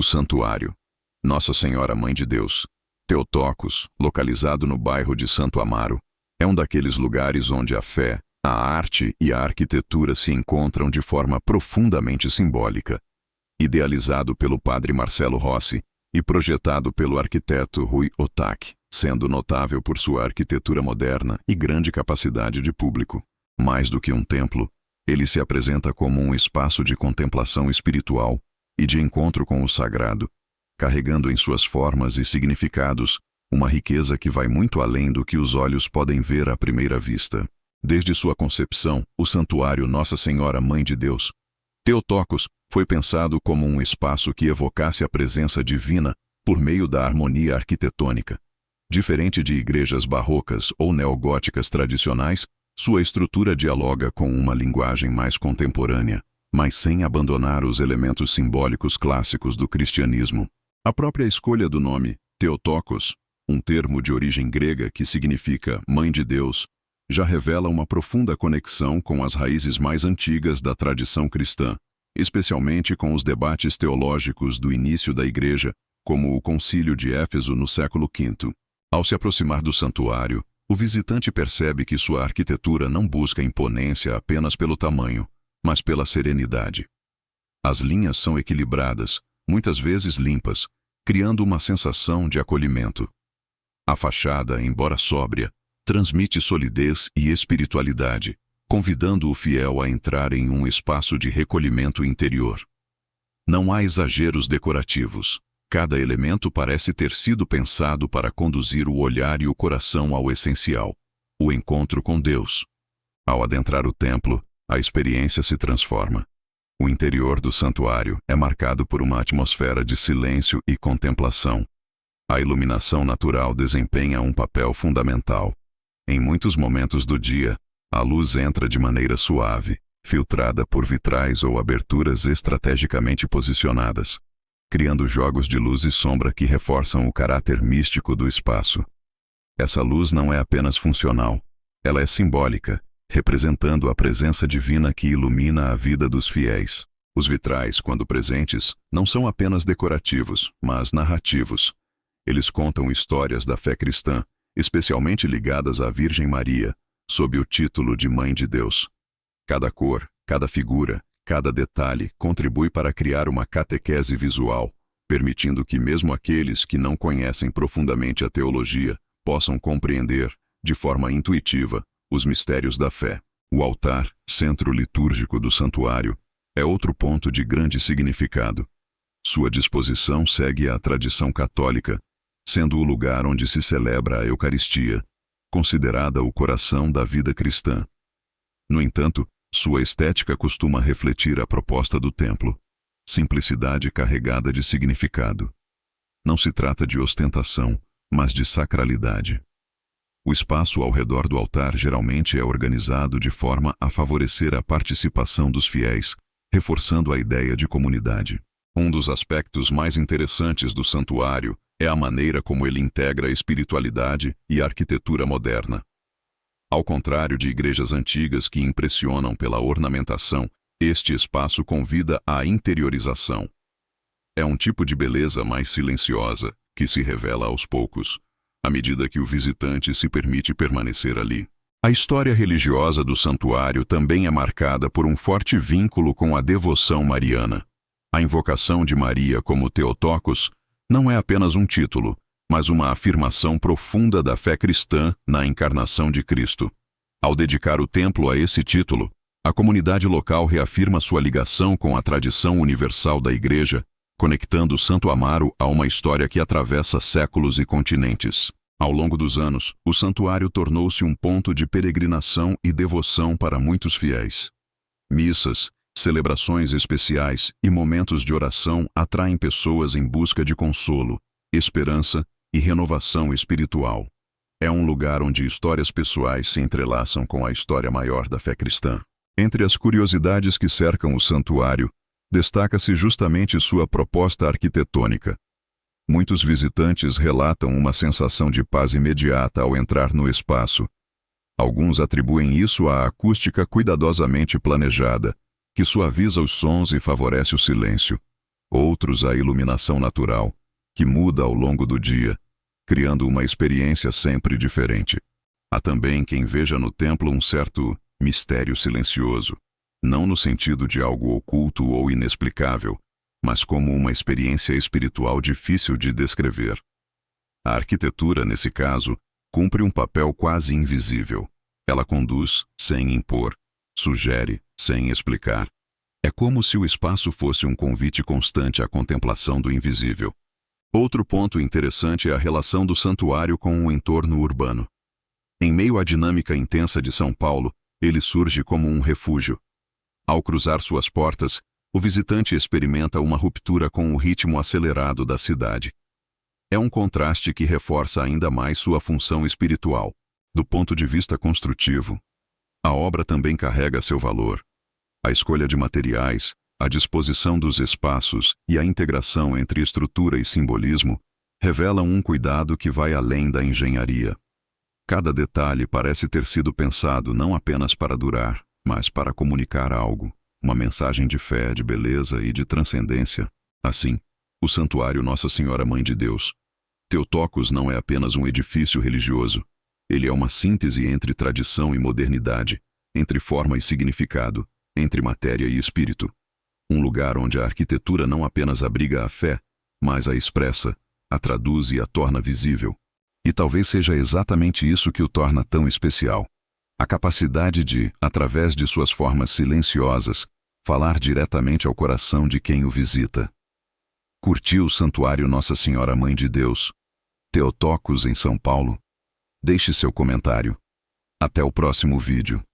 O Santuário. Nossa Senhora Mãe de Deus, Theotokos, localizado no bairro de Santo Amaro, é um daqueles lugares onde a fé, a arte e a arquitetura se encontram de forma profundamente simbólica. Idealizado pelo padre Marcelo Rossi e projetado pelo arquiteto Rui Otaki, sendo notável por sua arquitetura moderna e grande capacidade de público. Mais do que um templo, ele se apresenta como um espaço de contemplação espiritual e de encontro com o sagrado, carregando em suas formas e significados uma riqueza que vai muito além do que os olhos podem ver à primeira vista. Desde sua concepção, o Santuário Nossa Senhora Mãe de Deus, Theotokos, foi pensado como um espaço que evocasse a presença divina por meio da harmonia arquitetônica. Diferente de igrejas barrocas ou neogóticas tradicionais, sua estrutura dialoga com uma linguagem mais contemporânea, mas sem abandonar os elementos simbólicos clássicos do cristianismo. A própria escolha do nome, Theotokos, um termo de origem grega que significa Mãe de Deus, já revela uma profunda conexão com as raízes mais antigas da tradição cristã, especialmente com os debates teológicos do início da Igreja, como o Concílio de Éfeso no século V. Ao se aproximar do santuário, o visitante percebe que sua arquitetura não busca imponência apenas pelo tamanho, mas pela serenidade. As linhas são equilibradas, muitas vezes limpas, criando uma sensação de acolhimento. A fachada, embora sóbria, transmite solidez e espiritualidade, convidando o fiel a entrar em um espaço de recolhimento interior. Não há exageros decorativos. Cada elemento parece ter sido pensado para conduzir o olhar e o coração ao essencial, o encontro com Deus. Ao adentrar o templo, a experiência se transforma. O interior do santuário é marcado por uma atmosfera de silêncio e contemplação. A iluminação natural desempenha um papel fundamental. Em muitos momentos do dia, a luz entra de maneira suave, filtrada por vitrais ou aberturas estrategicamente posicionadas, criando jogos de luz e sombra que reforçam o caráter místico do espaço. Essa luz não é apenas funcional, ela é simbólica, representando a presença divina que ilumina a vida dos fiéis. Os vitrais, quando presentes, não são apenas decorativos, mas narrativos. Eles contam histórias da fé cristã, especialmente ligadas à Virgem Maria, sob o título de Mãe de Deus. Cada cor, cada figura, cada detalhe contribui para criar uma catequese visual, permitindo que mesmo aqueles que não conhecem profundamente a teologia possam compreender, de forma intuitiva, os mistérios da fé. O altar, centro litúrgico do santuário, é outro ponto de grande significado. Sua disposição segue a tradição católica, sendo o lugar onde se celebra a Eucaristia, considerada o coração da vida cristã. No entanto, sua estética costuma refletir a proposta do templo: simplicidade carregada de significado. Não se trata de ostentação, mas de sacralidade. O espaço ao redor do altar geralmente é organizado de forma a favorecer a participação dos fiéis, reforçando a ideia de comunidade. Um dos aspectos mais interessantes do santuário é a maneira como ele integra a espiritualidade e a arquitetura moderna. Ao contrário de igrejas antigas que impressionam pela ornamentação, este espaço convida à interiorização. É um tipo de beleza mais silenciosa, que se revela aos poucos, à medida que o visitante se permite permanecer ali. A história religiosa do santuário também é marcada por um forte vínculo com a devoção mariana. A invocação de Maria como Theotokos não é apenas um título, mas uma afirmação profunda da fé cristã na encarnação de Cristo. Ao dedicar o templo a esse título, a comunidade local reafirma sua ligação com a tradição universal da Igreja, conectando Santo Amaro a uma história que atravessa séculos e continentes. Ao longo dos anos, o santuário tornou-se um ponto de peregrinação e devoção para muitos fiéis. Missas, celebrações especiais e momentos de oração atraem pessoas em busca de consolo, esperança e renovação espiritual. É um lugar onde histórias pessoais se entrelaçam com a história maior da fé cristã. Entre as curiosidades que cercam o santuário, destaca-se justamente sua proposta arquitetônica. Muitos visitantes relatam uma sensação de paz imediata ao entrar no espaço. Alguns atribuem isso à acústica cuidadosamente planejada, que suaviza os sons e favorece o silêncio. outros a iluminação natural, que muda ao longo do dia, criando uma experiência sempre diferente. Há também quem veja no templo um certo mistério silencioso, não no sentido de algo oculto ou inexplicável, mas como uma experiência espiritual difícil de descrever. A arquitetura, nesse caso, cumpre um papel quase invisível. Ela conduz sem impor, sugere sem explicar. É como se o espaço fosse um convite constante à contemplação do invisível. Outro ponto interessante é a relação do santuário com o entorno urbano. Em meio à dinâmica intensa de São Paulo, ele surge como um refúgio. Ao cruzar suas portas, o visitante experimenta uma ruptura com o ritmo acelerado da cidade. É um contraste que reforça ainda mais sua função espiritual. Do ponto de vista construtivo, a obra também carrega seu valor. A escolha de materiais, a disposição dos espaços e a integração entre estrutura e simbolismo revelam um cuidado que vai além da engenharia. Cada detalhe parece ter sido pensado não apenas para durar, mas para comunicar algo, uma mensagem de fé, de beleza e de transcendência. Assim, o Santuário Nossa Senhora Mãe de Deus, Theotokos, não é apenas um edifício religioso. Ele é uma síntese entre tradição e modernidade, entre forma e significado, entre matéria e espírito. Um lugar onde a arquitetura não apenas abriga a fé, mas a expressa, a traduz e a torna visível. E talvez seja exatamente isso que o torna tão especial. A capacidade de, através de suas formas silenciosas, falar diretamente ao coração de quem o visita. Curtiu o Santuário Nossa Senhora Mãe de Deus, Theotokos, em São Paulo? Deixe seu comentário. Até o próximo vídeo.